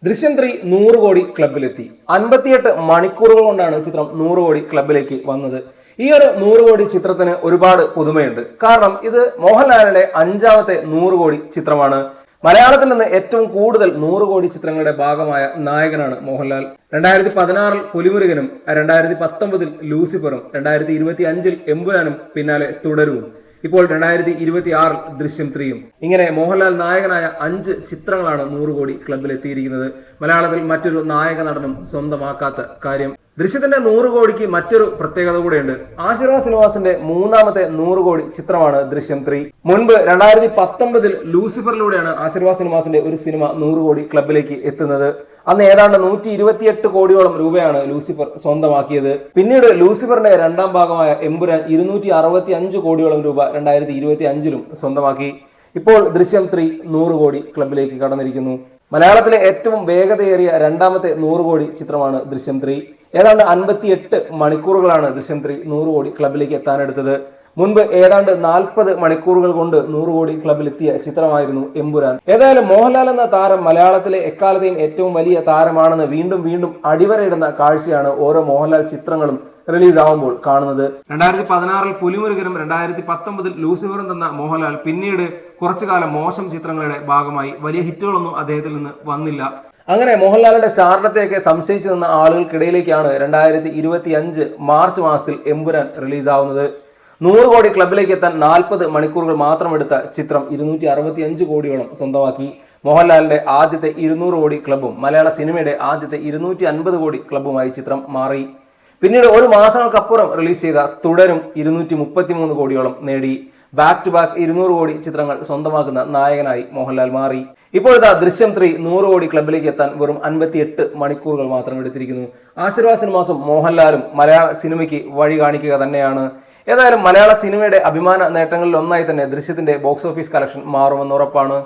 ദൃശ്യം 3 100 കോടി ക്ലബിലെത്തി. 58 മണിക്കൂറുകൾ കൊണ്ടാണ് ചിത്രം 100 കോടി ക്ലബിലേക്ക് വന്നത്. ഈ ഒരു 100 കോടി ചിത്രത്തിന് ഒരുപാട് പുതുമയുണ്ട്. കാരണം ഇത് മോഹൻലാലിന്റെ 5ാമത്തെ 100 കോടി ചിത്രമാണ്. മലയാളത്തിൽ നിന്ന് ഏറ്റവും കൂടുതൽ 100 കോടി ചിത്രങ്ങളുടെ ഭാഗമായ നായകനാണ് മോഹൻലാൽ. 2016 പുലിമുരുകനും 2019 ലൂസിഫറും 2025 എമ്പുരാനും പിന്നാലെ തുടരും. ഇപ്പോൾ 2026 ദൃശ്യം 3യും. ഇങ്ങനെ മോഹൻലാൽ നായകനായ 5 ചിത്രങ്ങളാണ് 100 കോടി ക്ലബിൽ എത്തിയിരിക്കുന്നത്. മലയാളത്തിൽ മറ്റൊരു നായക നടനും സ്വന്തമാക്കാത്ത കാര്യം. ദൃശ്യത്തിന്റെ 100 കോടിക്ക് മറ്റൊരു പ്രത്യേകത കൂടെയുണ്ട്. ആശീർവാദ് സിനിമാസിന്റെ 3ാമത്തെ 100 കോടി ചിത്രമാണ് ദൃശ്യം 3. മുൻപ് 2019 ലൂസിഫറിലൂടെയാണ് ആശീർവാദ് സിനിമാസിന്റെ ഒരു സിനിമ 100 കോടി ക്ലബിലേക്ക് എത്തുന്നത്. അന്ന് ഏതാണ്ട് 128 കോടിയോളം രൂപയാണ് ലൂസിഫർ സ്വന്തമാക്കിയത്. പിന്നീട് ലൂസിഫറിന്റെ 2ാം ഭാഗമായ എമ്പുരാൻ 265 കോടിയോളം രൂപ 2025 സ്വന്തമാക്കി. ഇപ്പോൾ ദൃശ്യം 3 100 കോടി ക്ലബിലേക്ക് കടന്നിരിക്കുന്നു. മലയാളത്തിലെ ഏറ്റവും വേഗതയേറിയ 2ാമത്തെ 100 കോടി ചിത്രമാണ് ദൃശ്യം 3. ഏതാണ്ട് 58 മണിക്കൂറുകളാണ് ദൃശ്യം 3 100 കോടി ക്ലബിലേക്ക് എത്താനെടുത്തത്. മുൻപ് ഏതാണ്ട് 40 മണിക്കൂറുകൾ കൊണ്ട് 100 കോടി ക്ലബിലെത്തിയ ചിത്രമായിരുന്നു എമ്പുരാൻ. ഏതായാലും മോഹൻലാൽ എന്ന താരം മലയാളത്തിലെ എക്കാലത്തെയും ഏറ്റവും വലിയ താരമാണെന്ന് വീണ്ടും അടിവരയിടുന്ന കാഴ്ചയാണ് ഓരോ മോഹൻലാൽ ചിത്രങ്ങളും റിലീസ് ആവുമ്പോൾ കാണുന്നത്. 2016 പുലിമുരുകനും 2019 ലൂസിഫറും തന്ന മോഹൻലാൽ പിന്നീട് കുറച്ചു കാലം മോശം ചിത്രങ്ങളുടെ ഭാഗമായി. വലിയ ഹിറ്റുകളൊന്നും അദ്ദേഹത്തിൽ നിന്ന് വന്നില്ല. അങ്ങനെ മോഹൻലാലിന്റെ സ്റ്റാർഡത്തെയൊക്കെ സംശയിച്ചു നിന്ന ആളുകൾക്കിടയിലേക്കാണ് 2025 മാർച്ച് മാസത്തിൽ എമ്പുരാൻ റിലീസ് ആവുന്നത്. 100 കോടി ക്ലബിലേക്ക് എത്താൻ 40 മണിക്കൂറുകൾ മാത്രം എടുത്ത ചിത്രം 265 കോടിയോളം സ്വന്തമാക്കി. മോഹൻലാലിന്റെ ആദ്യത്തെ 200 കോടി ക്ലബും മലയാള സിനിമയുടെ ആദ്യത്തെ 250 കോടി ക്ലബുമായി ചിത്രം മാറി. പിന്നീട് ഒരു മാസങ്ങൾക്കപ്പുറം റിലീസ് ചെയ്ത തുടരും 233 കോടിയോളം നേടി. ബാക്ക് ടു ബാക്ക് 200 കോടി ചിത്രങ്ങൾ സ്വന്തമാക്കുന്ന നായകനായി മോഹൻലാൽ മാറി. ഇപ്പോഴത്തെ ദൃശ്യം 3 100 കോടി ക്ലബിലേക്ക് എത്താൻ വെറും 58 മണിക്കൂറുകൾ മാത്രം എടുത്തിരിക്കുന്നു. ആശീർവാദ് സിനിമാസും മോഹൻലാലും മലയാള സിനിമയ്ക്ക് വഴി കാണിക്കുക തന്നെയാണ്. ഏതായാലും മലയാള സിനിമയുടെ അഭിമാന നേട്ടങ്ങളിൽ ഒന്നായി തന്നെ ദൃശ്യത്തിന്റെ ബോക്സ് ഓഫീസ് കളക്ഷൻ മാറുമെന്ന് ഉറപ്പാണ്.